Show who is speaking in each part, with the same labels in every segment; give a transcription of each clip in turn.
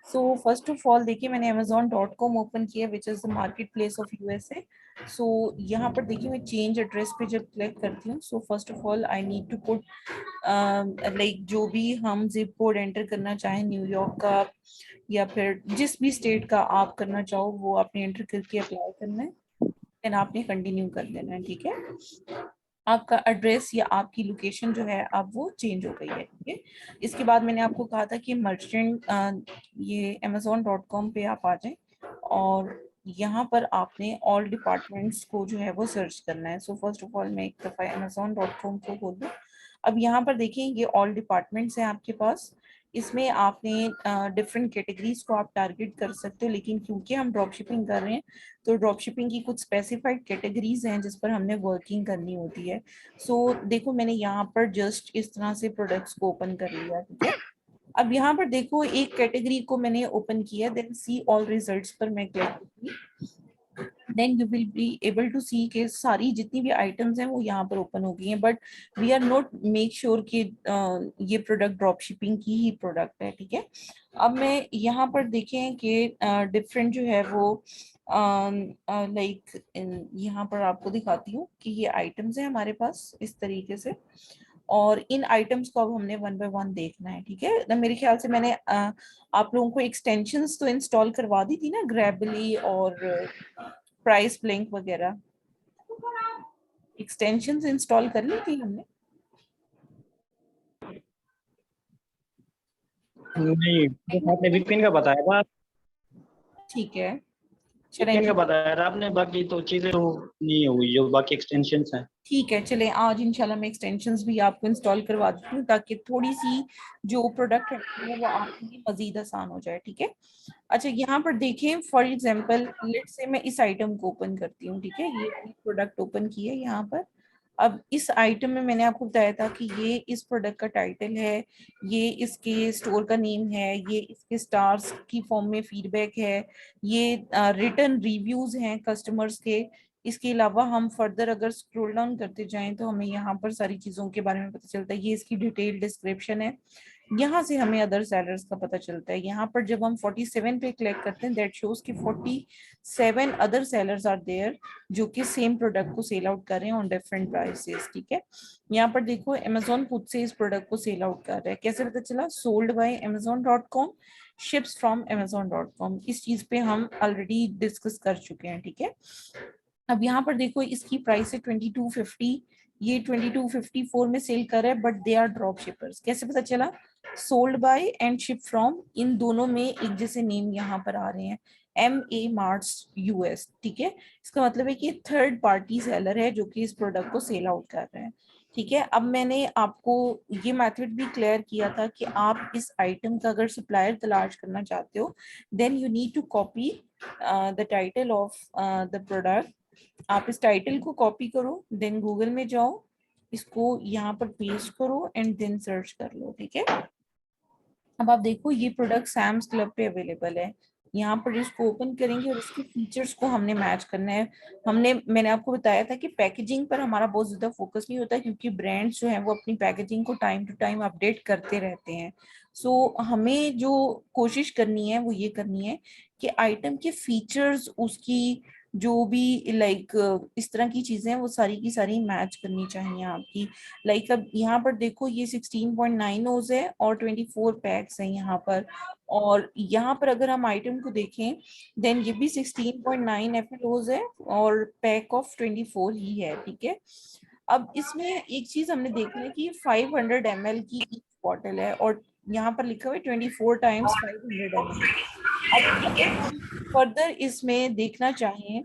Speaker 1: So first of all देखिए, मैंने amazon.com open किया which is the market place of USA. So यहाँ पर देखिए, मैं चेंज एड्रेस पे जब क्लिक करती हूँ, so first of all I need to put like जो भी हम जिप कोड एंटर करना चाहें न्यूयॉर्क का या फिर जिस भी स्टेट का आप करना चाहो वो आपने एंटर करके अप्लाई करना है, देन आपने कंटिन्यू कर देना है। ठीक है, आपका एड्रेस या आपकी लोकेशन जो है अब वो चेंज हो गई है। ठीक है, इसके बाद मैंने आपको कहा था कि मर्चेंट ये amazon.com पे आप आ जाएं और यहाँ पर आपने ऑल डिपार्टमेंट्स को जो है वो सर्च करना है। सो फर्स्ट ऑफ ऑल मैं एक दफ़ा amazon.com को खोल दूँ। अब यहाँ पर देखिए, ये ऑल डिपार्टमेंट्स हैं आपके पास। इसमें आपने डिफरेंट कैटेगरीज को आप टारगेट कर सकते हो, लेकिन क्योंकि हम ड्रॉप शिपिंग कर रहे हैं तो ड्रॉप शिपिंग की कुछ स्पेसिफाइड कैटेगरीज हैं जिस पर हमने वर्किंग करनी होती है। सो देखो, मैंने यहाँ पर जस्ट इस तरह से प्रोडक्ट्स को ओपन कर लिया। ठीक है, अब यहाँ पर देखो एक कैटेगरी को मैंने ओपन किया, देन सी ऑल रिजल्ट्स पर मैं क्लिक करूंगी। Then you will be able to see के सारी जितनी भी आइटम्स हैं वो यहाँ पर ओपन हो गई हैं, but we are not make sure कि ये प्रोडक्ट ड्रॉप शिपिंग की ही प्रोडक्ट है। ठीक है, अब मैं यहाँ पर देखें कि डिफरेंट जो है वो लाइक यहाँ पर आपको दिखाती हूँ कि ये आइटम्स हैं हमारे पास इस तरीके से, और इन आइटम्स को अब हमने वन बाय वन देखना है। ठीक है ना, मेरे ख्याल से मैंने आप लोगों को एक्सटेंशंस तो इंस्टॉल करवा दी थी ना, ग्रैबली और प्राइस ब्लिंक वगैरह, एक्सटेंशंस इंस्टॉल कर ली थी हमने।
Speaker 2: नहीं, बस आपने विपिन का बताया था।
Speaker 1: ठीक है, चलें
Speaker 2: विपिन का
Speaker 1: ठीक है।
Speaker 2: बताया था आपने, बाकी तो चीजें तो नहीं हुई जो बाकी एक्सटेंशंस हैं।
Speaker 1: ठीक है, चले आज इंशाल्लाह मैं एक्सटेंशंस भी आपको इंस्टॉल करवा देती हूँ ताकि थोड़ी सी जो प्रोडक्ट है वो आपके लिए मजीद आसान हो जाए। ठीक है, अच्छा यहाँ पर देखें, फॉर एग्जांपल लेट्स से मैं इस आइटम को ओपन करती हूँ। ठीक है, ये प्रोडक्ट ओपन किया यहाँ पर। अब इस आइटम में मैंने आपको बताया था कि ये इस प्रोडक्ट का टाइटल है, ये इसके स्टोर का नेम है, ये इसके स्टार्स की फॉर्म में फीडबैक है, ये रिटर्न रिव्यूज हैं कस्टमर्स के। इसके अलावा हम फर्दर अगर स्क्रॉल डाउन करते जाएं तो हमें यहाँ पर सारी चीजों के बारे में पता चलता है। ये इसकी डिटेल डिस्क्रिप्शन है, यहाँ से हमें अदर सेलर्स का पता चलता है। यहाँ पर जब हम 47 पे क्लिक करते हैं, दैट शोज कि 47 अदर सेलर्स आर देयर जो कि सेम प्रोडक्ट को सेल आउट कर रहे हैं ऑन डिफरेंट प्राइसेस। ठीक है, यहाँ पर देखो अमेजोन खुद से इस प्रोडक्ट को सेल आउट कर रहा है। कैसे पता चला? Sold bye amazon.com, ships from amazon.com। इस चीज पे हम ऑलरेडी डिस्कस कर चुके हैं। ठीक है, अब यहाँ पर देखो इसकी प्राइस है 2250, ये 2254 में सेल कर रहा है, but they are drop shippers. कैसे पता चला? Sold by and ship from, इन दोनों में एक जैसे नेम यहाँ पर आ रहे हैं, MA मार्ट्स US। ठीक है, इसका मतलब है कि थर्ड पार्टी सेलर है जो कि इस प्रोडक्ट को सेल आउट कर रहे हैं। ठीक है, अब मैंने आपको ये मेथड भी क्लियर किया था कि आप इस आइटम का अगर सप्लायर तलाश करना चाहते हो, then you need to copy the title of the product. आप इस टाइटल को कॉपी करो, देन गूगल में जाओ, इसको यहाँ पर पेस्ट करो एंड देन सर्च कर लो। ठीक है, अब आप देखो ये प्रोडक्ट सैम्स क्लब पे अवेलेबल है। यहाँ पर इसको ओपन करेंगे और इसके फीचर्स को हमने मैच करना है। मैंने आपको बताया था कि पैकेजिंग पर हमारा बहुत ज्यादा फोकस नहीं होता क्योंकि ब्रांड्स जो हैं वो अपनी पैकेजिंग को टाइम टू टाइम अपडेट करते रहते हैं। सो हमें जो कोशिश करनी है वो ये करनी है कि आइटम के फीचर्स, उसकी जो भी लाइक इस तरह की चीजें हैं वो सारी की सारी मैच करनी चाहिए आपकी। लाइक अब यहाँ पर देखो ये 16.9 ओज है और 24 पैक्स हैं यहाँ पर, और यहाँ पर अगर हम आइटम को देखें देन ये भी 16.9 FLOज है और पैक ऑफ 24 ही है। ठीक है, अब इसमें एक चीज हमने देखना है कि ये 500 ml की ईच बॉटल है और यहाँ पर लिखा हुआ है 24 टाइम्स 500 ml। अब अगर हम फर्दर इसमें देखना चाहें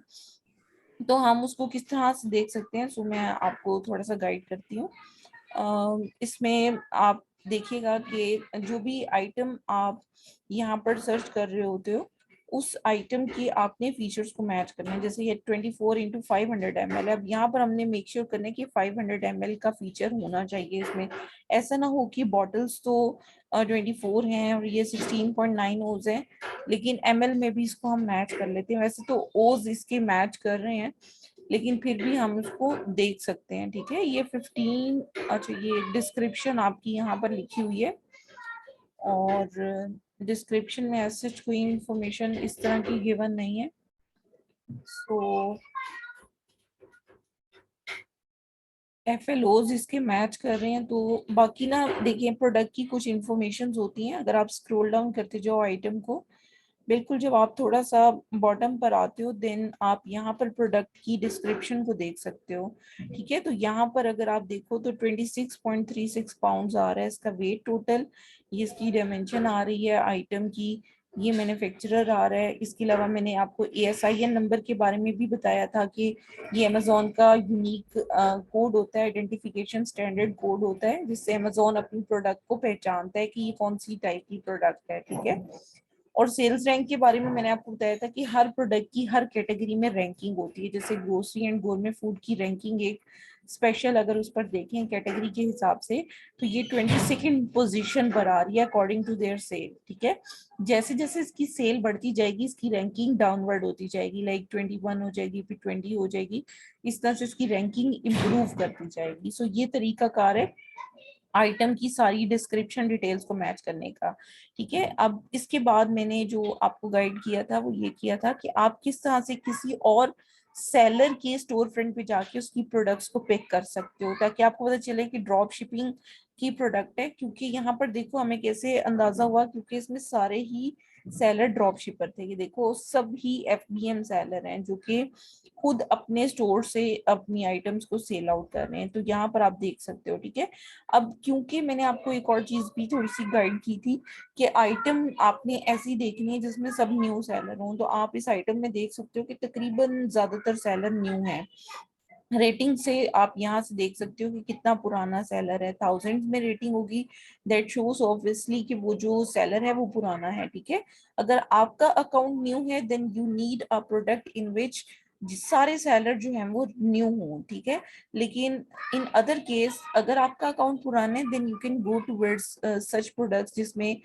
Speaker 1: तो हम उसको किस तरह से देख सकते हैं, सो मैं आपको थोड़ा सा गाइड करती हूँ। इसमें आप देखिएगा कि जो भी आइटम आप यहाँ पर सर्च कर रहे होते हो उस आइटम की आपने फीचर्स को मैच करना है। जैसे ये 24 × 500 ml है, अब यहाँ पर हमने मेक श्योर करना है कि 500 ml का फीचर होना चाहिए इसमें। ऐसा ना हो कि बॉटल्स तो 24 हैं और ये 16.9 ओज है, लेकिन ml में भी इसको हम मैच कर लेते हैं। वैसे तो ओज इसके मैच कर रहे हैं लेकिन फिर भी हम उसको देख सकते हैं। ठीक है, ये 15, अच्छा ये डिस्क्रिप्शन आपकी यहाँ पर लिखी हुई है, और डिस्क्रिप्शन में ऐसे कोई इंफॉर्मेशन इस तरह की गिवन नहीं है। सो FLOs इसके मैच कर रहे हैं। तो बाकी ना देखिए, प्रोडक्ट की कुछ इंफॉर्मेशन होती हैं, अगर आप स्क्रॉल डाउन करते जाओ आइटम को, बिल्कुल जब आप थोड़ा सा बॉटम पर आते हो देन आप यहाँ पर प्रोडक्ट की डिस्क्रिप्शन को देख सकते हो। ठीक है, तो यहाँ पर अगर आप देखो तो 26.36 पाउंड्स आ रहा है इसका वेट टोटल। ये इसकी डायमेंशन आ रही है आइटम की। ये मैन्युफैक्चरर आ रहा है। इसके अलावा मैंने आपको ASIN नंबर के बारे में भी बताया था कि ये अमेजोन का यूनिक कोड होता है, आइडेंटिफिकेशन स्टैंडर्ड कोड होता है, जिससे अमेजोन अपनी प्रोडक्ट को पहचानता है कि ये कौन सी टाइप की प्रोडक्ट है। ठीक है, और सेल्स रैंक के बारे में मैंने आपको बताया था कि हर प्रोडक्ट की हर कैटेगरी में रैंकिंग होती है। जैसे ग्रोसरी एंड गोरमे फूड की रैंकिंग एक स्पेशल अगर उस पर देखें कैटेगरी के हिसाब से, तो ये 22nd पोजीशन पर आ रही है अकॉर्डिंग टू देयर सेल। ठीक है, जैसे जैसे इसकी सेल बढ़ती जाएगी इसकी रैंकिंग डाउनवर्ड होती जाएगी, लाइक 21 हो जाएगी, फिर 20 हो जाएगी, इस तरह से उसकी रैंकिंग इंप्रूव करती जाएगी। सो ये तरीका कार है आइटम की सारी डिस्क्रिप्शन डिटेल्स को मैच करने का। ठीक है, अब इसके बाद मैंने जो आपको गाइड किया था वो ये किया था कि आप किस तरह से किसी और सेलर के स्टोर फ्रंट पे जाके उसकी प्रोडक्ट्स को पिक कर सकते हो, ताकि आपको पता चले कि ड्रॉप शिपिंग की प्रोडक्ट है। क्योंकि यहाँ पर देखो हमें कैसे अंदाजा हुआ, क्योंकि इसमें सारे ही सेलर ड्रॉप शिपर थे। ये देखो सब ही FBM सेलर हैं जो कि खुद अपने स्टोर से अपनी आइटम्स को सेल आउट कर रहे हैं। तो यहाँ पर आप देख सकते हो। ठीक है, अब क्योंकि मैंने आपको एक और चीज भी थोड़ी सी गाइड की थी कि आइटम आपने ऐसी देखनी है जिसमें सब न्यू सेलर हों, तो आप इस आइटम में देख सकते हो कि तकरीबन ज्यादातर सेलर न्यू हैं। रेटिंग से आप यहाँ से देख सकते हो कि कितना पुराना सेलर है। थाउजेंड में रेटिंग होगी, दैट शोज ऑब्वियसली कि वो जो सेलर है वो पुराना है। ठीक है, अगर आपका अकाउंट न्यू है then you need a product in which सारे सेलर जो हैं वो न्यू हों। ठीक है, लेकिन इन अदर केस अगर आपका अकाउंट पुराना है then you can go towards such products जिसमें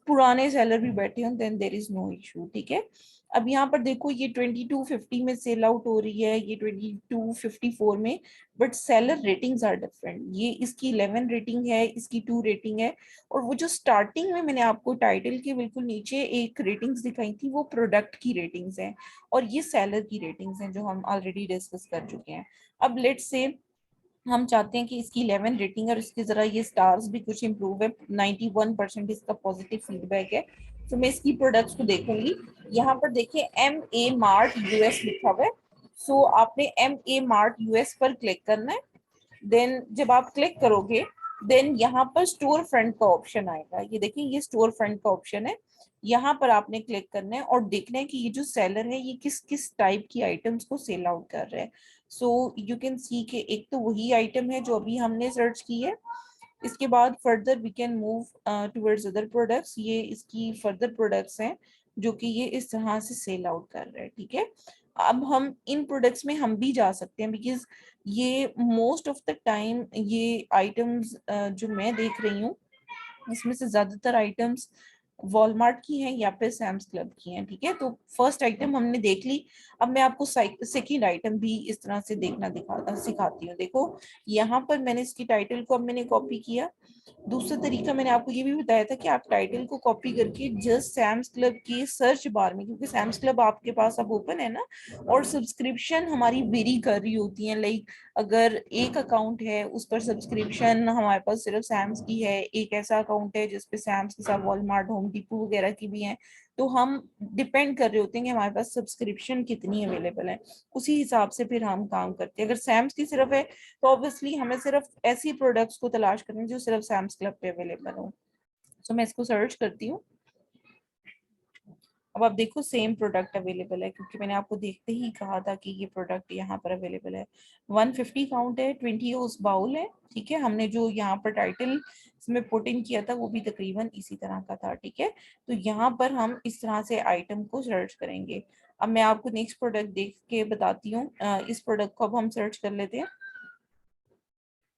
Speaker 1: पुराने सेलर भी बैठे हों, then there is no issue. ठीक है, अब यहाँ पर देखो ये 2250 में सेल आउट हो रही है, ये 2254 में, but seller ratings are different. ये इसकी 11 रेटिंग है, इसकी 2 रेटिंग है, और वो जो स्टार्टिंग में मैंने आपको टाइटल के बिल्कुल नीचे एक रेटिंग्स दिखाई थी वो प्रोडक्ट की रेटिंग्स हैं, और ये सेलर की रेटिंग्स हैं जो हम ऑलरेडी डिस्कस कर चुके हैं। अब लेट्स से हम चाहते हैं कि इसकी 11 रेटिंग और इसके जरा ये स्टार्स भी कुछ इंप्रूव है, 91% इसका पॉजिटिव फीडबैक है। तो मैं इसकी प्रोडक्ट्स को देखूंगी। यहाँ पर देखिए MA Mart US लिखा हुआ है। सो आपने MA Mart US पर क्लिक करना है। देन जब आप क्लिक करोगे देन यहाँ पर स्टोर फ्रंट का ऑप्शन आएगा। ये देखिए ये स्टोर फ्रंट का ऑप्शन है, यहाँ पर आपने क्लिक करना है और देखना है कि ये जो सेलर है ये किस किस टाइप की आइटम्स को सेल आउट कर रहे हैं। सो यू कैन सी कि एक तो वही आइटम है जो अभी हमने सर्च की है। इसके बाद further we can move towards other products. ये इसकी फर्दर प्रोडक्ट्स हैं जो कि ये इस तरह से सेल आउट कर रहे हैं। ठीक है, अब हम इन प्रोडक्ट्स में हम भी जा सकते हैं, बिकॉज ये मोस्ट ऑफ द टाइम ये आइटम्स जो मैं देख रही हूँ इसमें से ज्यादातर आइटम्स वॉलमार्ट की हैं या फिर सैम्स क्लब की हैं। ठीक है, तो फर्स्ट आइटम हमने देख ली। अब मैं आपको सेकंड आइटम भी इस तरह से देखना सिखाती हूँ। देखो यहाँ पर मैंने इसकी टाइटल को अब मैंने कॉपी किया। दूसरा तरीका मैंने आपको ये भी बताया था कि आप टाइटल को कॉपी करके जस्ट सैम्स क्लब की सर्च बार में, क्योंकि सैम्स क्लब आपके पास अब ओपन है ना, और सब्सक्रिप्शन हमारी वेरी कर रही होती है। लाइक अगर एक अकाउंट है उस पर सब्सक्रिप्शन हमारे पास सिर्फ सैम्स की है, एक ऐसा अकाउंट है जिसपे सैम्स के साथ वॉलमार्ट, होम डिपो वगैरह की भी है, तो हम डिपेंड कर रहे होते हैं कि हमारे पास सब्सक्रिप्शन कितनी अवेलेबल है, उसी हिसाब से फिर हम काम करते हैं। अगर सैम्स की सिर्फ है तो ऑब्वियसली हमें सिर्फ ऐसी प्रोडक्ट्स को तलाश करनी है जो सिर्फ सैम्स क्लब पे अवेलेबल हो। सो मैं इसको सर्च करती हूँ। अब आप देखो सेम प्रोडक्ट अवेलेबल है, क्योंकि मैंने आपको देखते ही कहा था कि ये प्रोडक्ट यहाँ पर अवेलेबल है। 150 काउंट है, 20 उस बाउल है। ठीक है, हमने जो यहाँ पर टाइटल इसमें पुट इन किया था वो भी तकरीबन इसी तरह का था। ठीक है, तो यहाँ पर हम इस तरह से आइटम को सर्च करेंगे। अब मैं आपको नेक्स्ट प्रोडक्ट देख के बताती हूँ। इस प्रोडक्ट को अब हम सर्च कर लेते हैं।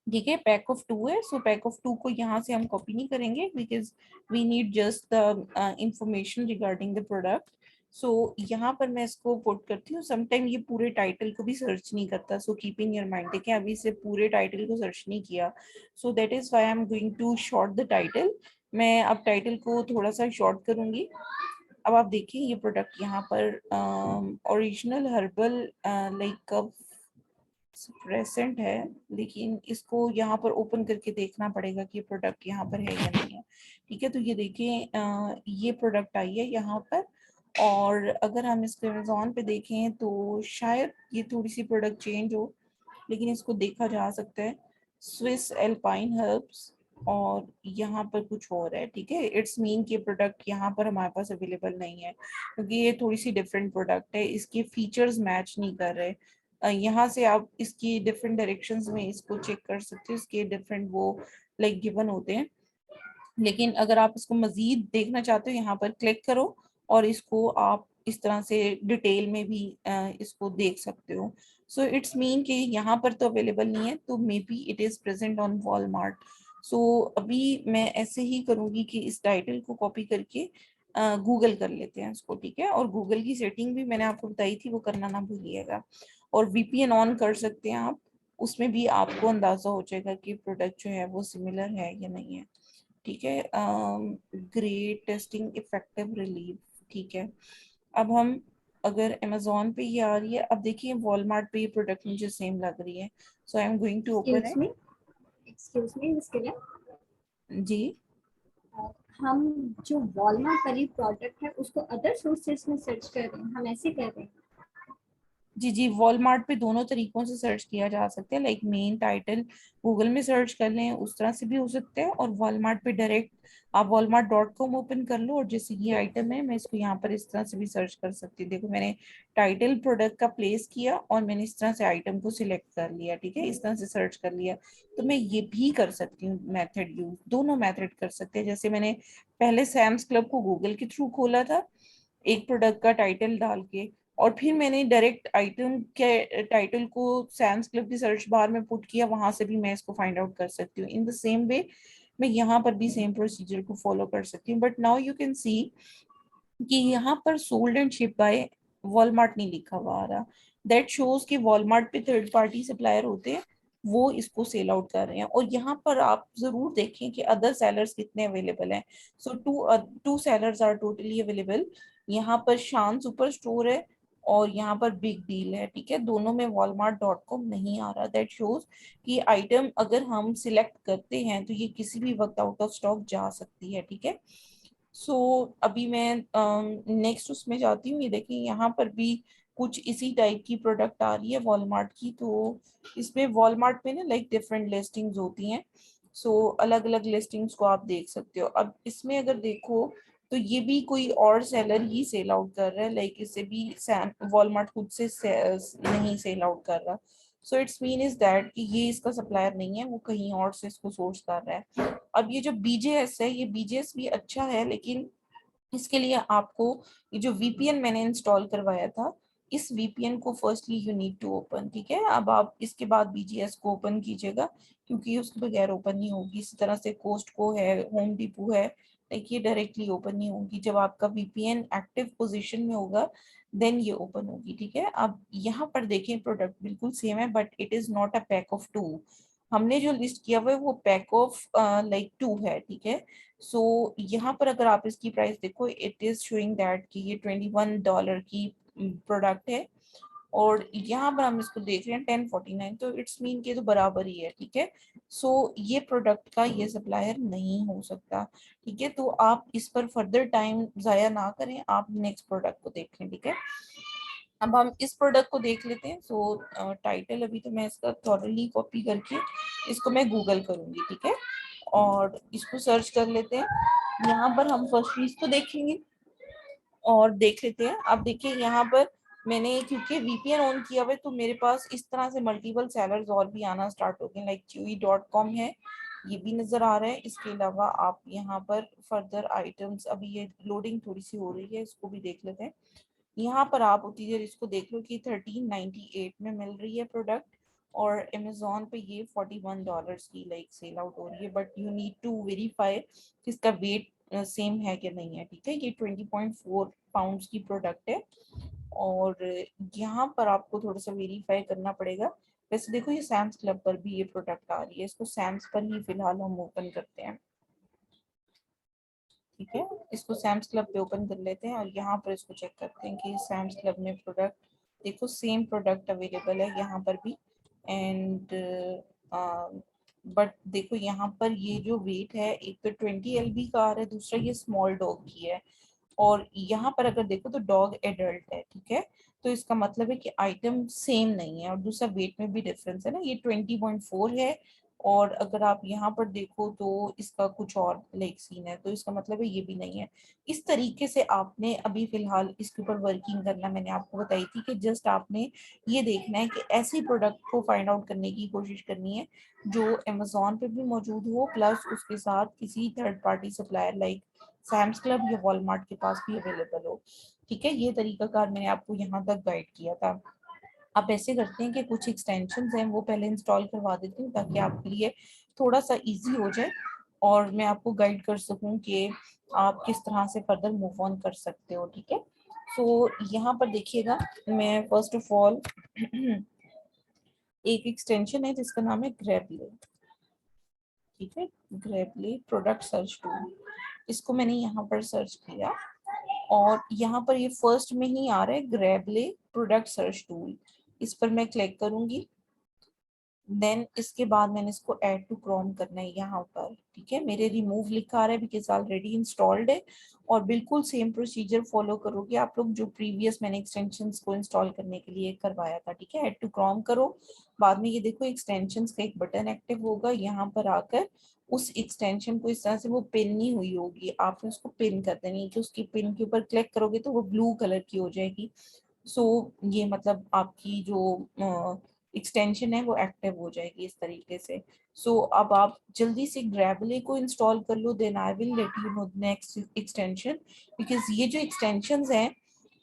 Speaker 1: ठीक है, पैक ऑफ 2 है, सो पैक ऑफ 2 को यहाँ से हम कॉपी नहीं करेंगे because we need just the information regarding the product. So यहाँ पर मैं इसको पुट करती हूँ। समटाइम ये पूरे टाइटल को भी सर्च नहीं करता, so keep in your mind. ठीक है, अभी से पूरे टाइटल को सर्च नहीं किया, so that is why I am going to short the title. मैं अब टाइटल को थोड़ा सा शॉर्ट करूंगी। अब आप देखिए ये प्रोडक्ट यहाँ पर ओरिजिनल हर्बल लाइक प्रेजेंट है, लेकिन इसको यहाँ पर ओपन करके देखना पड़ेगा कि प्रोडक्ट यहाँ पर है या नहीं है। ठीक है, तो ये देखिए ये प्रोडक्ट आई है यहाँ पर, और अगर हम इसको अमेजोन पे देखें तो शायद ये थोड़ी सी प्रोडक्ट चेंज हो, लेकिन इसको देखा जा सकता है स्विस एल्पाइन हर्ब्स, और यहाँ पर कुछ और है। ठीक है, इट्स मीन कि प्रोडक्ट यहाँ पर हमारे पास अवेलेबल नहीं है, क्योंकि ये थोड़ी सी डिफरेंट प्रोडक्ट है, इसके फीचर्स मैच नहीं कर रहे। यहाँ से आप इसकी डिफरेंट डायरेक्शंस में इसको चेक कर सकते हो, इसके डिफरेंट वो लाइक गिवन होते हैं। लेकिन अगर आप इसको मजीद देखना चाहते हो, यहाँ पर क्लिक करो और इसको आप इस तरह से डिटेल में भी इसको देख सकते हो। सो इट्स मीन कि यहाँ पर तो अवेलेबल नहीं है, तो maybe it is present on Walmart. So अभी मैं ऐसे ही करूंगी कि इस टाइटल को कॉपी करके गूगल कर लेते हैं इसको। ठीक है, और गूगल की सेटिंग भी मैंने आपको बताई थी, वो करना ना भूलिएगा। और वीपीएन ऑन कर सकते हैं आप, उसमें भी आपको अंदाजा हो जाएगा कि प्रोडक्ट जो है वो सिमिलर है या नहीं है। ठीक है, ग्रेट टेस्टिंग इफेक्टिव रिलीफ। ठीक है, अब हम अगर अमेजोन पे ये आ रही है, अब देखिए वॉलमार्ट पे ये प्रोडक्ट मुझे सेम लग रही है, so I am going to open
Speaker 3: excuse
Speaker 1: it.
Speaker 3: Me, excuse me, इसके लिए
Speaker 1: जी
Speaker 3: हम जो वॉलमार्ट वाली प्रोडक्ट है उसको अदर सोर्सेज में सर्च कर रहे हैं, हम ऐसे कर रहे हैं।
Speaker 1: जी जी, वॉलमार्ट पे दोनों तरीकों से सर्च किया जा सकता है, लाइक मेन टाइटल गूगल में सर्च कर लें, उस तरह से भी हो सकता है, और वॉलमार्ट पे डायरेक्ट आप walmart.com ओपन कर लो, और जैसे ये आइटम है मैं इसको यहाँ पर इस तरह से भी सर्च कर सकती हूँ। देखो मैंने टाइटल प्रोडक्ट का प्लेस किया और मैंने इस तरह से आइटम को सिलेक्ट कर लिया। ठीक है, इस तरह से सर्च कर लिया, तो मैं ये भी कर सकती हूँ मेथड यूज, दोनों मेथड कर सकते हैं। जैसे मैंने पहले सैम्स क्लब को गूगल के थ्रू खोला था एक प्रोडक्ट का टाइटल डाल के, और फिर मैंने डायरेक्ट आइटम के टाइटल को सैम्स क्लब की सर्च बार में पुट किया, वहां से भी मैं इसको फाइंड आउट कर सकती हूँ। इन द सेम वे मैं यहाँ पर भी सेम प्रोसीजर को फॉलो कर सकती हूँ, but now you can see कि यहाँ पर sold and ship by Walmart नहीं लिखा हुआ आ रहा। दैट शोज कि वॉलमार्ट पे थर्ड पार्टी सप्लायर होते हैं, वो इसको सेल आउट कर रहे हैं। और यहाँ पर आप जरूर देखें कि अदर सेलर्स कितने अवेलेबल हैं। So two sellers are totally available. यहाँ पर शान सुपर स्टोर है और यहाँ पर बिग डील है। ठीक है, दोनों में walmart.com नहीं आ रहा। दैट शोज कि आइटम अगर हम सिलेक्ट करते हैं तो ये किसी भी वक्त आउट ऑफ स्टॉक जा सकती है। ठीक है, सो अभी मैं नेक्स्ट उसमें जाती हूँ। ये देखिए यहाँ पर भी कुछ इसी टाइप की प्रोडक्ट आ रही है वॉलमार्ट की, तो इसमें वॉलमार्ट में ना लाइक डिफरेंट लिस्टिंग्स होती हैं, सो अलग अलग लिस्टिंग्स को आप देख सकते हो। अब इसमें अगर देखो तो ये भी कोई और सेलर ही सेल आउट कर रहा है, लाइक इसे भी वॉलमार्ट खुद से नहीं सेल आउट कर रहा। So it's mean is that कि ये इसका सप्लायर नहीं है, वो कहीं और से इसको सोर्स कर रहा है। अब ये जो बीजेएस है, ये बीजेएस भी अच्छा है, लेकिन इसके लिए आपको ये जो वीपीएन मैंने इंस्टॉल करवाया था, इस वीपीएन को firstly you need to open. ठीक है, अब आप इसके बाद बीजीएस को ओपन कीजिएगा, क्योंकि ये उसके बगैर ओपन नहीं होगी। इसी तरह से कोस्टको है, होम डिपो है, देखिए डायरेक्टली ओपन नहीं होगी। जब आपका वीपीएन एक्टिव पोजीशन में होगा देन ये ओपन होगी। ठीक है, अब यहाँ पर देखें प्रोडक्ट बिल्कुल सेम है, but it is not a pack of two. हमने जो लिस्ट किया हुआ है वो पैक ऑफ लाइक टू है। ठीक है, सो यहाँ पर अगर आप इसकी प्राइस देखो, इट इज शोइंग दैट कि ये $21 की प्रोडक्ट है, और यहाँ पर हम इसको देख रहे हैं 1049, तो इट्स मीन के तो बराबर ही है। ठीक है, सो ये प्रोडक्ट का ये सप्लायर नहीं हो सकता। ठीक है, तो आप इस पर फर्दर टाइम जाया ना करें, आप नेक्स्ट प्रोडक्ट को देखें। ठीक है, अब हम इस प्रोडक्ट को देख लेते हैं। सो टाइटल अभी तो मैं इसका थॉरली कॉपी करके इसको मैं गूगल करूंगी। ठीक है, और इसको सर्च कर लेते हैं। यहाँ पर हम फर्स्ट इसको देखेंगे और देख लेते हैं। अब देखिए यहाँ पर मैंने क्योंकि वीपीएन ऑन किया हुआ है, तो मेरे पास इस तरह से मल्टीपल सेलर्स और भी आना स्टार्ट हो गए, लाइक chewy.com है, ये भी नजर आ रहा है। इसके अलावा आप यहाँ पर फर्दर आइटम्स, अभी ये लोडिंग थोड़ी सी हो रही है, इसको भी देख लेते हैं। यहाँ पर आप उतनी देर इसको देख लो कि 1398 में मिल रही है प्रोडक्ट, और अमेजोन पे ये $41 की लाइक सेल आउट हो रही है, but you need to verify कि इसका वेट सेम है कि नहीं है। ठीक है, ये 20.4 पाउंड्स की प्रोडक्ट है, और यहाँ पर आपको थोड़ा सा वेरीफाई करना पड़ेगा। वैसे देखो ये सैम्स क्लब पर भी ये प्रोडक्ट आ रही है, इसको सैम्स पर ही फिलहाल हम ओपन करते हैं। ठीक है, इसको सैम्स क्लब पे ओपन कर लेते हैं और यहाँ पर इसको चेक करते हैं कि सैम्स क्लब में प्रोडक्ट, देखो सेम प्रोडक्ट अवेलेबल है यहाँ पर भी। एंड बट देखो यहाँ पर ये जो वेट है, एक तो 20 LB का आ रहा है, दूसरा ये स्मॉल डॉग की है। और यहाँ पर अगर देखो तो डॉग एडल्ट है, ठीक है, तो इसका मतलब है कि आइटम सेम नहीं है। और दूसरा वेट में भी डिफरेंस है ना, ये 20.4 है और अगर आप यहाँ पर देखो तो इसका कुछ और लाइक सीन है, तो इसका मतलब है ये भी नहीं है। इस तरीके से आपने अभी फिलहाल इसके ऊपर वर्किंग करना, मैंने आपको बताई थी कि जस्ट आपने ये देखना है कि ऐसी प्रोडक्ट को फाइंड आउट करने की कोशिश करनी है जो अमेजोन पे भी मौजूद हो, प्लस उसके साथ किसी third party supplier like Sam's Club या वॉलमार्ट के पास भी अवेलेबल हो। ठीक है, ये तरीकाकार मैंने आपको यहाँ तक गाइड किया था। आप ऐसे करते हैं कि कुछ एक्सटेंशंस हैं वो पहले इंस्टॉल करवा देती हूँ ताकि आपके लिए थोड़ा सा इजी हो जाए और मैं आपको गाइड कर सकूं कि आप किस तरह से फर्दर मूव ऑन कर सकते हो। ठीक है, सो यहाँ पर देखिएगा, मैं फर्स्ट ऑफ ऑल एक एक्सटेंशन है जिसका नाम है ग्रैबले। ठीक है, ग्रैबले प्रोडक्ट सर्च टूल, इसको मैंने यहाँ पर सर्च किया और यहाँ पर ये फर्स्ट में ही आ रहा है ग्रैबले प्रोडक्ट सर्च टूल। इस पर मैं क्लिक करूंगी, देन इसके बाद मैंने इसको ऐड टू क्रोम करना है यहाँ पर। ठीक है, मेरे रिमूव लिखा आ रहा है बिकॉज ऑलरेडी इंस्टॉल्ड है और बिल्कुल सेम प्रोसीजर फॉलो करोगे आप लोग जो प्रीवियस मैंने एक्सटेंशंस को इंस्टॉल करने के लिए करवाया था। ठीक है, ऐड टू क्रोम करो, बाद में ये देखो एक्सटेंशंस का एक बटन एक्टिव होगा, यहाँ पर आकर उस एक्सटेंशन को इस तरह से वो पिन नहीं हुई होगी, आपने उसको पिन कर देनी है कि उसकी पिन के ऊपर क्लिक करोगे तो वो ब्लू कलर की हो जाएगी। सो ये मतलब आपकी जो एक्सटेंशन है वो एक्टिव हो जाएगी इस तरीके से। सो अब आप जल्दी से ग्रैबले को इंस्टॉल कर लो, then I will let you know next extension, because ये जो एक्सटेंशंस हैं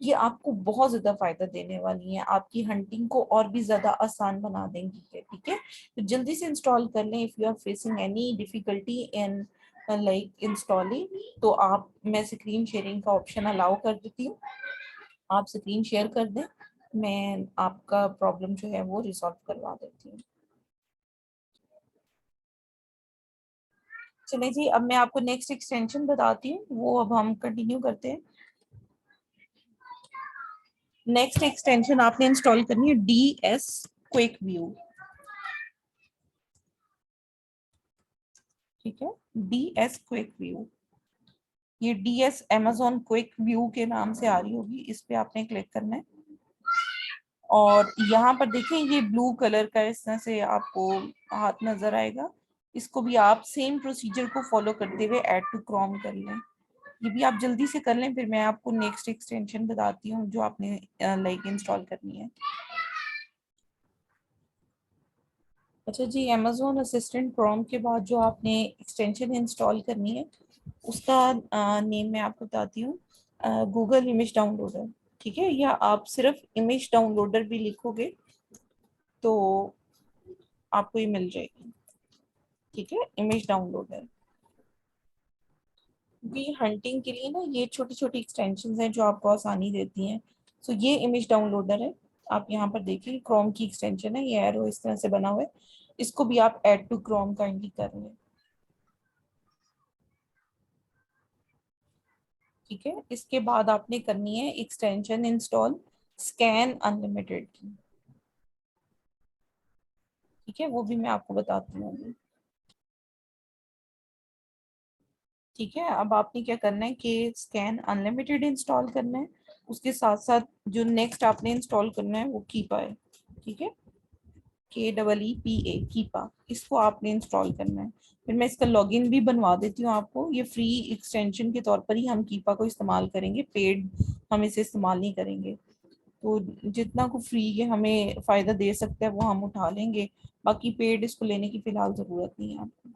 Speaker 1: ये आपको बहुत ज्यादा फायदा देने वाली हैं, आपकी हंटिंग को और भी ज्यादा आसान बना देंगी। ठीक है, तो जल्दी से इंस्टॉल कर लें। If you are facing any difficulty in like installing तो आप, मैं स्क्रीन शेयरिंग का ऑप्शन अलाउ कर देती हूँ, आप स्क्रीन शेयर कर दें, मैं आपका प्रॉब्लम जो है वो रिसॉल्व करवा देती हूँ। चलिए जी, अब मैं आपको नेक्स्ट एक्सटेंशन बताती हूँ, वो अब हम कंटिन्यू करते हैं। नेक्स्ट एक्सटेंशन आपने इंस्टॉल करनी है DS क्विक व्यू। ठीक है, DS क्विक व्यू, ये DS Amazon क्विक व्यू के नाम से आ रही होगी, इस पे आपने क्लिक करना है और यहाँ पर देखिए ये ब्लू कलर का इस तरह से आपको हाथ नजर आएगा, इसको भी आप सेम प्रोसीजर को फॉलो करते हुए ऐड टू क्रोम कर लें। ये भी आप जल्दी से कर लें, फिर मैं आपको नेक्स्ट एक्सटेंशन बताती हूँ जो आपने लाइक इंस्टॉल करनी है। अच्छा जी, Amazon असिस्टेंट क्रोम के बाद जो आपने एक्सटेंशन इंस्टॉल करनी है उसका नेम मैं आपको बताती हूँ, गूगल इमेज डाउनलोडर। ठीक है, या आप सिर्फ इमेज डाउनलोडर भी लिखोगे तो आपको ये मिल जाएगी। ठीक है, इमेज डाउनलोडर, भी हंटिंग के लिए ना ये छोटी छोटी एक्सटेंशंस हैं जो आपको आसानी देती हैं। सो ये इमेज डाउनलोडर है, आप यहाँ पर देखिए क्रोम की एक्सटेंशन है, ये एरो इस तरह से बना हुआ है, इसको भी आप ऐड टू क्रोम काइंडली कर लें। ठीक है, इसके बाद आपने करनी है एक्सटेंशन इंस्टॉल स्कैन अनलिमिटेड की। ठीक है, वो भी मैं आपको बताती हूँ अभी। ठीक है, अब आपने क्या करना है कि स्कैन अनलिमिटेड इंस्टॉल करना है, उसके साथ साथ जो नेक्स्ट आपने इंस्टॉल करना है वो कीपा है। ठीक है, KEEPA कीपा, इसको आपने इंस्टॉल करना है। फिर मैं इसका लॉगिन भी बनवा देती हूँ आपको, ये फ्री एक्सटेंशन के तौर पर ही हम कीपा को इस्तेमाल करेंगे, पेड हम इसे इस्तेमाल नहीं करेंगे। तो जितना को फ्री ये हमें फायदा दे सकता है वो हम उठा लेंगे, बाकी पेड इसको लेने की फिलहाल जरूरत नहीं है आपको।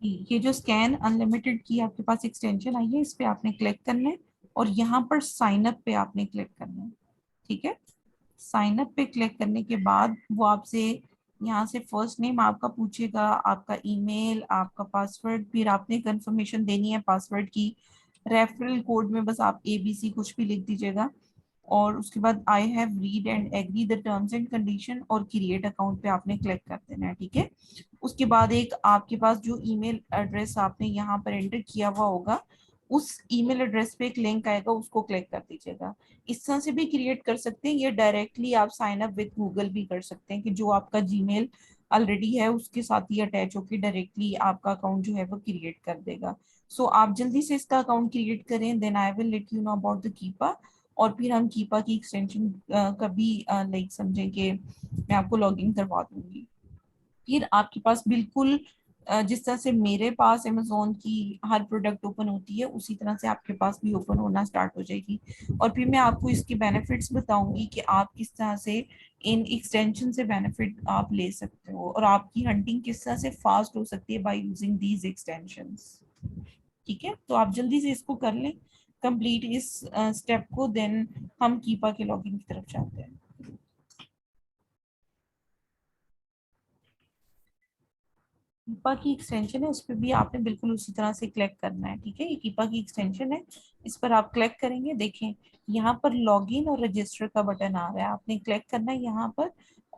Speaker 1: ये जो स्कैन अनलिमिटेड की आपके पास एक्सटेंशन आई है, इस पे आपने क्लिक करना है और यहाँ पर साइन अप पे आपने क्लिक करना है। ठीक है, साइन अप पे क्लिक करने के बाद वो आपसे यहाँ से फर्स्ट नेम आपका पूछेगा, आपका ईमेल, आपका पासवर्ड, फिर आपने कंफर्मेशन देनी है पासवर्ड की। रेफरल कोड में बस आप ABC कुछ भी लिख दीजिएगा और उसके बाद I have read and agree the terms and condition और क्रिएट अकाउंट पे आपने क्लिक कर देना है, ठीक है। उसके बाद एक आपके पास जो ईमेल एड्रेस आपने यहाँ पर एंटर किया हुआ होगा, उस ईमेल एड्रेस पे एक लिंक आएगा, उसको क्लिक कर दीजिएगा। इस तरह से भी क्रिएट कर सकते हैं, ये डायरेक्टली आप साइन अप विद गूगल भी कर सकते हैं कि जो आपका जीमेल ऑलरेडी है उसके साथ ही अटैच होकर डायरेक्टली आपका अकाउंट जो है वो क्रिएट कर देगा। सो आप जल्दी से इसका अकाउंट क्रिएट करें, then I will let you know about the Keepa. और फिर हम कीपा की एक्सटेंशन कभी लाइक समझें कि मैं आपको लॉगिन करवा दूंगी। फिर आपके पास बिल्कुल जिस तरह से मेरे पास अमेजोन की हर प्रोडक्ट ओपन होती है उसी तरह से आपके पास भी ओपन होना स्टार्ट हो जाएगी। और फिर मैं आपको इसके बेनिफिट्स बताऊंगी कि आप किस तरह से इन एक्सटेंशन से बेनिफिट आप ले सकते हो और आपकी हंटिंग किस तरह से फास्ट हो सकती है बाय यूजिंग दीज एक्सटेंशंस। ठीक है, तो आप जल्दी से इसको कर लें कंप्लीट इस स्टेप को, देन हम कीपा के लॉगिन की तरफ जाते हैं। कीपा की एक्सटेंशन है, उस पर भी आपने बिल्कुल उसी तरह से क्लिक करना है, ठीक है। ये कीपा की एक्सटेंशन है, इस पर आप क्लिक करेंगे, देखें यहाँ पर लॉगिन और रजिस्टर का बटन आ रहा है, आपने क्लिक करना है यहाँ पर।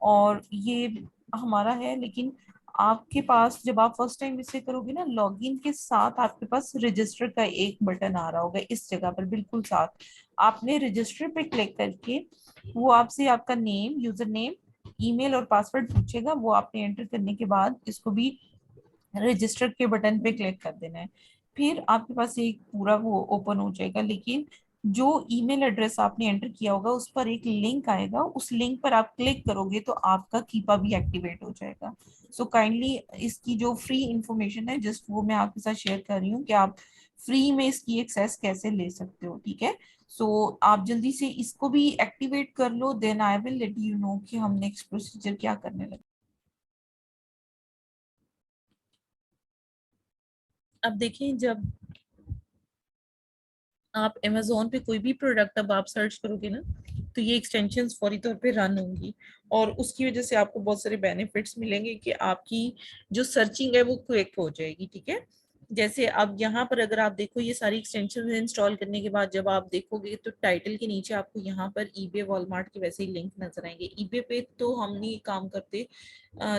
Speaker 1: और ये हमारा है, लेकिन आपके पास जब आप फर्स्ट टाइम इसे करोगे ना, लॉगिन के साथ आपके पास रजिस्टर का एक बटन आ रहा होगा इस जगह पर बिल्कुल साथ। आपने रजिस्टर पे क्लिक करके वो आपसे आपका नेम, यूजर नेम, ईमेल और पासवर्ड पूछेगा, वो आपने एंटर करने के बाद इसको भी रजिस्टर के बटन पे क्लिक कर देना है। फिर आपके पास एक पूरा वो ओपन हो जाएगा, लेकिन जो ईमेल एड्रेस आपने एंटर किया होगा उस पर एक लिंक आएगा, उस लिंक पर आप क्लिक करोगे तो आपका कीपा भी एक्टिवेट हो जाएगा। सो काइंडली इसकी जो फ्री इंफॉर्मेशन है जस्ट वो मैं आपके साथ शेयर कर रही हूँ कि आप फ्री में इसकी एक्सेस कैसे ले सकते हो, ठीक है। सो आप जल्दी से इसको भी एक्टिवेट कर लो, then I will let you know कि हम नेक्स्ट प्रोसीजर क्या करने लगे। अब देखिए, जब आप Amazon पे कोई भी प्रोडक्ट अब आप सर्च करोगे ना, तो ये एक्सटेंशंस फौरी तौर पे रन होंगी और उसकी वजह से आपको बहुत सारे बेनिफिट्स मिलेंगे कि आपकी जो सर्चिंग है वो क्विक हो जाएगी, ठीक है। जैसे अब यहाँ पर अगर आप देखो, ये सारी एक्सटेंशन इंस्टॉल करने के बाद जब आप देखोगे तो टाइटल के नीचे आपको यहाँ पर ईबे वॉलमार्ट के वैसे ही लिंक नजर आएंगे। ईबे पे तो हम नहीं काम करते,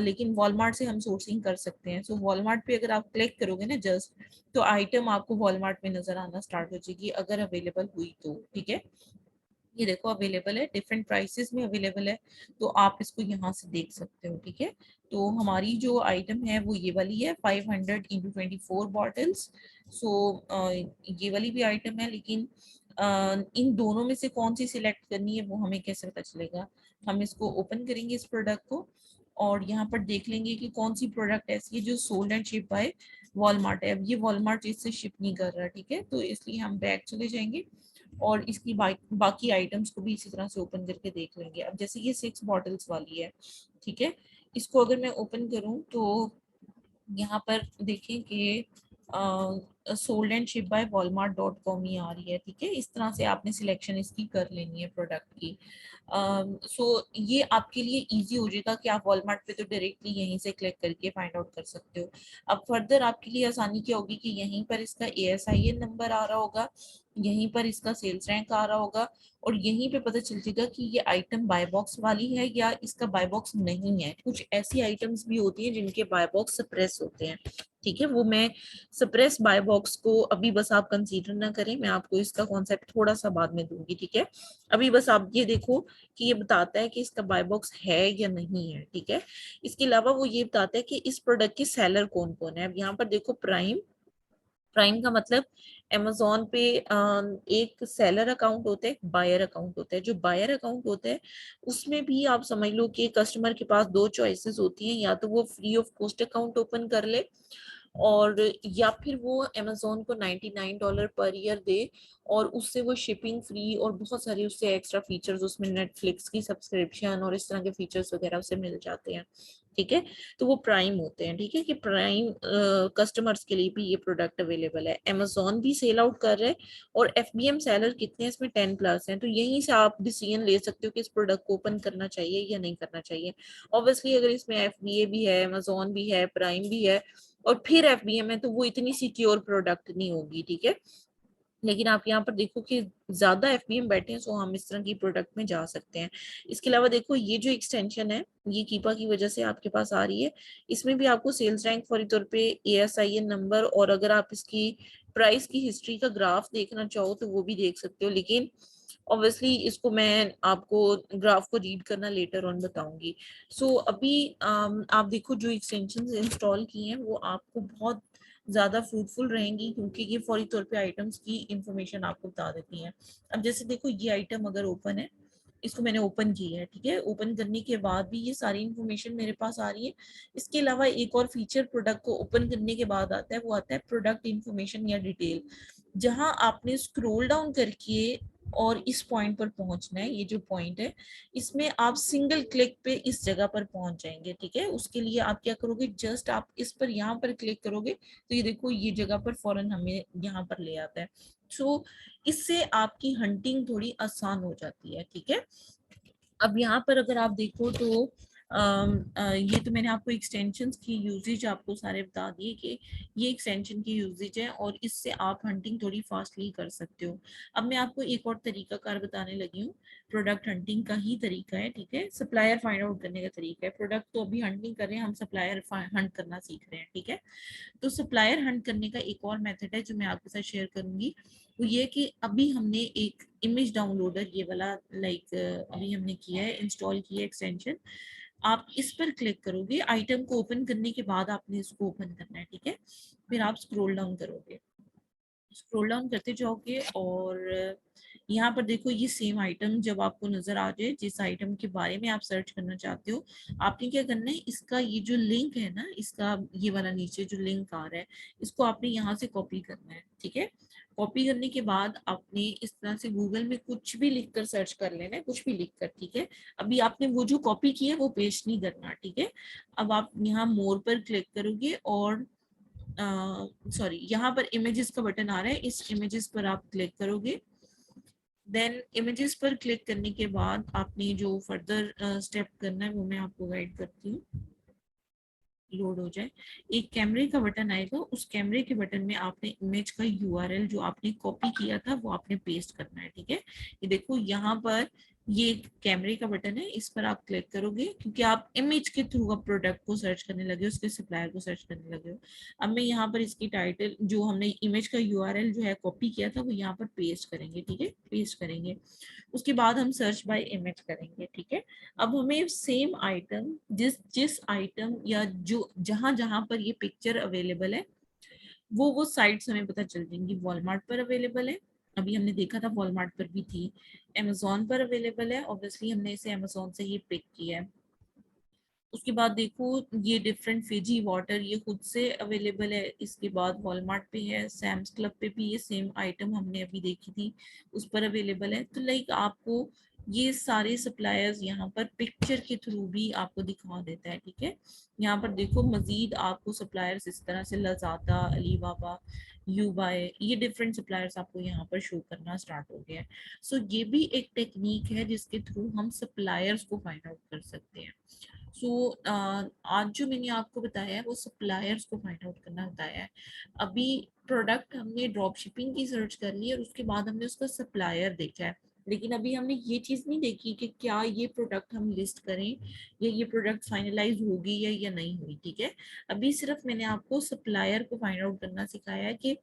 Speaker 1: लेकिन वॉलमार्ट से हम सोर्सिंग कर सकते हैं। सो वॉलमार्ट पे अगर आप क्लिक करोगे ना जस्ट, तो आइटम आपको वॉलमार्ट में नजर आना स्टार्ट हो जाएगी अगर अवेलेबल हुई तो, ठीक है। ये देखो अवेलेबल है, डिफरेंट प्राइसेस में अवेलेबल है, तो आप इसको यहाँ से देख सकते हो, ठीक है। तो हमारी जो आइटम है वो ये वाली है 500 इंटू 24 बॉटल्स। सो ये वाली भी आइटम है, लेकिन इन दोनों में से कौन सी सिलेक्ट करनी है वो हमें कैसे पता चलेगा। हम इसको ओपन करेंगे इस प्रोडक्ट को और यहाँ पर देख लेंगे कि कौन सी प्रोडक्ट ऐसी है जो sold and ship by Walmart है। अब ये वॉलमार्ट इससे शिप नहीं कर रहा, ठीक है, तो इसलिए हम बैक चले जाएंगे और इसकी बाकी आइटम्स को भी इसी तरह से ओपन करके देख लेंगे। अब जैसे ये 6 बॉटल्स वाली है, ठीक है, इसको अगर मैं ओपन करूं तो यहाँ पर देखें कि sold and ship by walmart.com ही आ रही है, ठीक है। इस तरह से आपने सिलेक्शन इसकी कर लेनी है प्रोडक्ट की। सो ये आपके लिए इजी हो जाएगा कि आप वॉलमार्ट पे तो डायरेक्टली यहीं से क्लिक करके फाइंड आउट कर सकते हो। अब फर्दर आपके लिए आसानी क्या होगी कि यहीं पर इसका ASIN नंबर आ रहा होगा, यहीं पर इसका सेल्स रैंक आ रहा होगा और यहीं पे पता चल जाएगा कि ये आइटम बाय बॉक्स वाली है या इसका बाय बॉक्स नहीं है। कुछ ऐसी आइटम्स भी होती हैं जिनके बाय बॉक्स सप्रेस होते हैं, ठीक है। वो मैं सप्रेस बाय बॉक्स को अभी बस आप कंसीडर ना करें, मैं आपको इसका कॉन्सेप्ट थोड़ा सा बाद में दूंगी, ठीक है। अभी बस आप ये देखो कि ये बताता है कि इसका बाय बॉक्स है या नहीं है, ठीक है। इसके अलावा वो ये बताता है कि इस प्रोडक्ट के सेलर कौन कौन है। अब यहाँ पर देखो प्राइम, प्राइम का मतलब अमेजोन पे एक सेलर अकाउंट होता है, बायर अकाउंट होता है। जो बायर अकाउंट होता है उसमें भी आप समझ लो कि कस्टमर के पास दो चॉइसेस होती हैं, या तो वो free of cost account open कर ले और या फिर वो अमेजोन को $99 पर ईयर दे और उससे वो शिपिंग फ्री और बहुत सारे उससे एक्स्ट्रा फीचर्स, उसमें नेटफ्लिक्स की सब्सक्रिप्शन और इस तरह के फीचर्स वगैरह उसे मिल जाते हैं, ठीक है। तो वो प्राइम होते हैं, ठीक है, कि प्राइम कस्टमर्स के लिए भी ये प्रोडक्ट अवेलेबल है। अमेजोन भी सेल आउट कर रहा है और FBM सेलर कितने हैं इसमें 10+ हैं, तो यहीं से आप डिसीजन ले सकते हो कि इस प्रोडक्ट को ओपन करना चाहिए या नहीं करना चाहिए। ऑब्वियसली अगर इसमें FBA भी है, अमेजोन भी है, प्राइम भी है और फिर FBM है, तो वो इतनी सिक्योर प्रोडक्ट नहीं होगी, ठीक है। लेकिन आप यहाँ पर देखो कि ज्यादा एफबीएम बैठे हैं, सो हम इस तरह की प्रोडक्ट में जा सकते हैं। इसके अलावा देखो ये जो एक्सटेंशन है ये कीपा की वजह से आपके पास आ रही है। इसमें भी आपको सेल्स रैंक फौरी तौर पे ASIN नंबर, और अगर आप इसकी प्राइस की हिस्ट्री का ग्राफ देखना चाहो तो वो भी देख सकते हो, लेकिन ऑब्वियसली इसको मैं आपको ग्राफ को रीड करना लेटर ऑन बताऊंगी। सो अभी आप देखो जो एक्सटेंशन इंस्टॉल की हैं वो आपको बहुत ज्यादा फ्रूटफुल रहेंगी, क्योंकि ये फौरी तौर पे आइटम्स की इंफॉर्मेशन आपको बता देती हैं। अब जैसे देखो ये आइटम अगर ओपन है, इसको मैंने ओपन किया है, ठीक है, ओपन करने के बाद भी ये सारी इंफॉर्मेशन मेरे पास आ रही है। इसके अलावा एक और फीचर प्रोडक्ट को ओपन करने के बाद आता है, वो आता है प्रोडक्ट इंफॉर्मेशन या डिटेल, जहां आपने स्क्रॉल डाउन करके और इस पॉइंट पर पहुंचना है। ये जो पॉइंट है इसमें आप सिंगल क्लिक पे इस जगह पर पहुंच जाएंगे, ठीक है। उसके लिए आप क्या करोगे, जस्ट आप इस पर यहाँ पर क्लिक करोगे तो ये देखो ये जगह पर फौरन हमें यहाँ पर ले आता है। सो इससे आपकी हंटिंग थोड़ी आसान हो जाती है, ठीक है। अब यहाँ पर अगर आप देखो तो ये तो मैंने आपको एक्सटेंशंस की यूजेज आपको सारे बता दिए कि ये एक्सटेंशन की यूजेज है और इससे आप हंटिंग थोड़ी फास्टली कर सकते हो। अब मैं आपको एक और तरीका कार बताने लगी हूँ, प्रोडक्ट हंटिंग का ही तरीका है, ठीक है। सप्लायर फाइंड आउट करने का तरीका है, प्रोडक्ट तो अभी हंटिंग कर रहे हैं, हम सप्लायर हंट करना सीख रहे हैं, ठीक है। तो सप्लायर हंट करने का एक और मेथड है जो मैं आपके साथ शेयर करूंगी, वो ये कि अभी हमने एक इमेज डाउनलोडर ये वाला लाइक अभी हमने किया है, इंस्टॉल किया है एक्सटेंशन। आप इस पर क्लिक करोगे, आइटम को ओपन करने के बाद आपने इसको ओपन करना है, ठीक है। फिर आप स्क्रॉल डाउन करोगे, स्क्रॉल डाउन करते जाओगे और यहाँ पर देखो ये सेम आइटम जब आपको नजर आ जाए, जिस आइटम के बारे में आप सर्च करना चाहते हो, आपने क्या करना है, इसका ये जो लिंक है ना, इसका ये वाला नीचे जो लिंक आ रहा है, इसको आपने यहाँ से कॉपी करना है, ठीक है। कॉपी करने के बाद आपने इस तरह से गूगल में कुछ भी लिख कर सर्च कर लेना है, कुछ भी लिख कर, ठीक है। अभी आपने वो जो कॉपी की है वो पेस्ट नहीं करना, ठीक है। अब आप यहाँ मोर पर क्लिक करोगे और सॉरी यहाँ पर इमेजेस का बटन आ रहा है, इस इमेजेस पर आप क्लिक करोगे। देन इमेजेस पर क्लिक करने के बाद आपने जो फर्दर स्टेप करना है वो मैं आपको गाइड करती हूँ। लोड हो जाए, एक कैमरे का बटन आएगा, उस कैमरे के बटन में आपने इमेज का URL जो आपने कॉपी किया था वो आपने पेस्ट करना है, ठीक है। ये देखो यहाँ पर ये कैमरे का बटन है, इस पर आप क्लिक करोगे, क्योंकि आप इमेज के थ्रू अब प्रोडक्ट को सर्च करने लगे हो, उसके सप्लायर को सर्च करने लगे हो। अब मैं यहाँ पर इसकी टाइटल जो हमने इमेज का URL जो है कॉपी किया था वो यहाँ पर पेस्ट करेंगे, ठीक है, पेस्ट करेंगे। उसके बाद हम सर्च बाय इमेज करेंगे, ठीक है। अब हमें सेम आइटम जिस जिस आइटम या जो जहां जहां पर ये पिक्चर अवेलेबल है वो साइट्स हमें पता चल जाएंगी। वॉलमार्ट पर अवेलेबल है, अभी हमने देखा था वॉलमार्ट पर भी थी। अमेजोन पर अवेलेबल है, ऑब्वियसली हमने इसे अमेजोन से ही पिक किया है। उसके बाद देखो ये डिफरेंट फिजी वाटर ये खुद से अवेलेबल है, इसके बाद वॉलमार्ट पे है, सैम्स क्लब पे भी ये सेम आइटम हमने अभी देखी थी उस पर अवेलेबल है। तो लाइक आपको ये सारे सप्लायर्स यहाँ पर पिक्चर के थ्रू भी आपको दिखा देता है, ठीक है। यहाँ पर देखो मजीद आपको सप्लायर्स इस तरह से लजाता, अलीबाबा, यूबाई, ये डिफरेंट सप्लायर्स आपको यहाँ पर शो करना स्टार्ट हो गया है। सो ये भी एक टेक्निक है जिसके थ्रू हम सप्लायर्स को फाइंड आउट कर सकते हैं। सो आज जो मैंने आपको बताया है वो सप्लायर्स को फाइंड आउट करना बताया है। अभी प्रोडक्ट हमने ड्रॉप शिपिंग की सर्च कर ली और उसके बाद हमने उसका सप्लायर देखा है, लेकिन अभी हमने ये चीज नहीं देखी कि क्या ये प्रोडक्ट हम लिस्ट करें या ये प्रोडक्ट फाइनलाइज होगी या नहीं हुई, ठीक है। अभी सिर्फ मैंने आपको सप्लायर को फाइंड आउट करना सिखाया है कि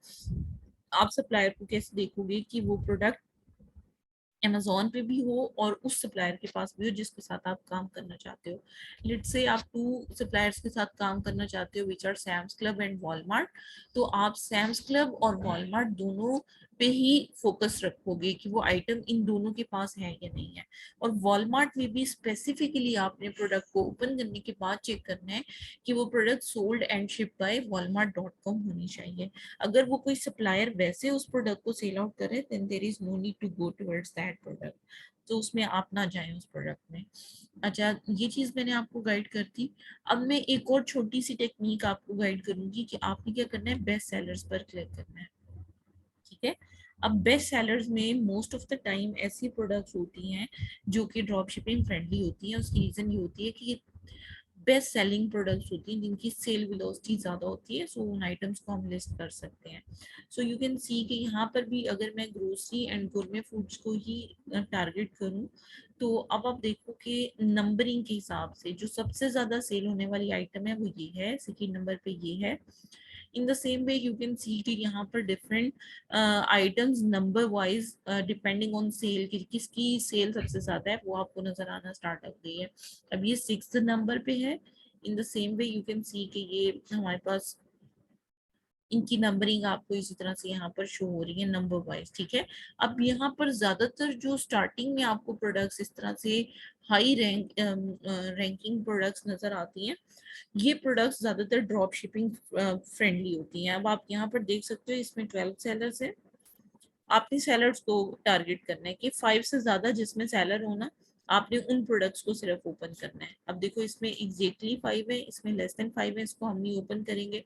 Speaker 1: आप सप्लायर को कैसे देखोगे कि वो प्रोडक्ट अमेजोन पे भी हो और उस सप्लायर के पास भी हो जिसके साथ आप काम करना चाहते हो। लेट्स से आप 2 सप्लायर्स के साथ काम करना चाहते हो which are Sam's Club and Walmart, तो आप सैम्स क्लब और वॉलमार्ट दोनों पे ही फोकस रखोगे कि वो आइटम इन दोनों के पास है या नहीं है। और वॉलमार्ट में भी स्पेसिफिकली आपने प्रोडक्ट को ओपन करने के बाद चेक करना है कि वो product sold and ship by walmart.com होनी चाहिए। अगर वो कोई सप्लायर वैसे उस प्रोडक्ट को सेल आउट करे then there is no need to go towards that product, तो उसमें आप ना जाएं उस प्रोडक्ट में। अच्छा ये चीज मैंने आपको गाइड कर दी। अब मैं एक और छोटी सी टेक्निक आपको गाइड करूंगी कि आपने क्या करना है, बेस्ट सेलर्स पर क्लिक करना है, ठीक है। अब बेस्ट सेलर्स में मोस्ट ऑफ द टाइम ऐसी प्रोडक्ट्स होती हैं जो कि ड्रॉप शिपिंग फ्रेंडली होती हैं। उसकी रीजन ये होती है कि बेस्ट सेलिंग प्रोडक्ट्स होती हैं जिनकी सेल वेलोसिटी ज़्यादा होती है, सो उन आइटम्स को हम लिस्ट कर सकते हैं। सो यू कैन सी कि यहाँ पर भी अगर मैं ग्रोसरी एंड गुरमे फूड्स को ही टारगेट करूँ, तो अब आप देखो कि नंबरिंग के हिसाब से जो सबसे ज़्यादा सेल होने वाली आइटम है वो ये है, सेकेंड नंबर पे ये है। In the same way you can see कि यहाँ पर different items number wise depending on sale कि किसकी सेल सबसे ज्यादा है वो आपको नजर आना स्टार्ट हो गई है। अब ये 6th नंबर पे है। In the same way you can see कि ये हमारे पास इनकी नंबरिंग आपको इसी तरह से यहाँ पर शो हो रही है नंबर वाइज, ठीक है। अब यहाँ पर ज्यादातर जो स्टार्टिंग में आपको प्रोडक्ट्स इस तरह से हाई रैंकिंग प्रोडक्ट्स नजर आती हैं, ये प्रोडक्ट्स ज्यादातर ड्रॉप शिपिंग फ्रेंडली होती हैं। अब आप यहाँ पर देख सकते हो इसमें 12 सेलर्स है। आपने सेलर्स को टारगेट करना है कि 5 से ज्यादा जिसमें सेलर होना, आपने उन प्रोडक्ट्स को सिर्फ ओपन करना है। अब देखो इसमें एग्जैक्टली 5 है, इसमें लेस देन 5 है, इसको हम नहीं ओपन करेंगे।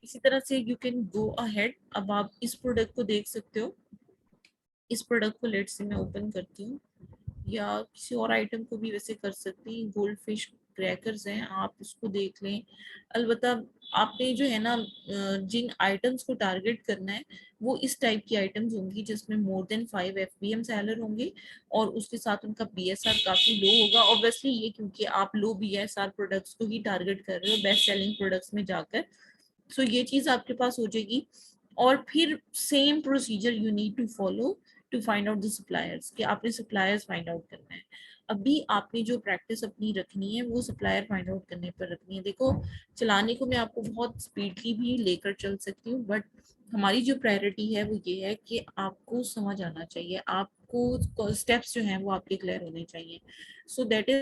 Speaker 1: इसी तरह से यू कैन गो अहेड। अब आप इस प्रोडक्ट को देख सकते हो, इस प्रोडक्ट को लेट से मैं ओपन करती हूँ, या किसी और आइटम को भी वैसे कर सकते हैं। गोल्ड फिश क्रैकर्स हैं, आप इसको देख लें। अलबत्ता आपने जो है ना जिन आइटम्स को टारगेट करना है वो इस टाइप की आइटम्स होंगी जिसमें मोर देन 5 FBM सेलर होंगे और उसके साथ उनका BSR काफी लो होगा। ऑब्वियसली ये क्योंकि आप लो BSR प्रोडक्ट्स को ही टारगेट कर रहे हो बेस्ट सेलिंग प्रोडक्ट्स में जाकर, सो ये चीज आपके पास हो जाएगी। और फिर same procedure you need to follow to find out the suppliers, कि आपने सप्लायर्स फाइंड आउट करना है। अभी आपने जो प्रैक्टिस अपनी रखनी है वो सप्लायर फाइंड आउट करने पर रखनी है। देखो चलाने को मैं आपको बहुत स्पीडली भी लेकर चल सकती हूँ, बट हमारी जो प्रायोरिटी है वो ये है कि आपको समझ आना चाहिए, आपको स्टेप्स जो हैं वो आपके क्लियर होने चाहिए। सो दैट इज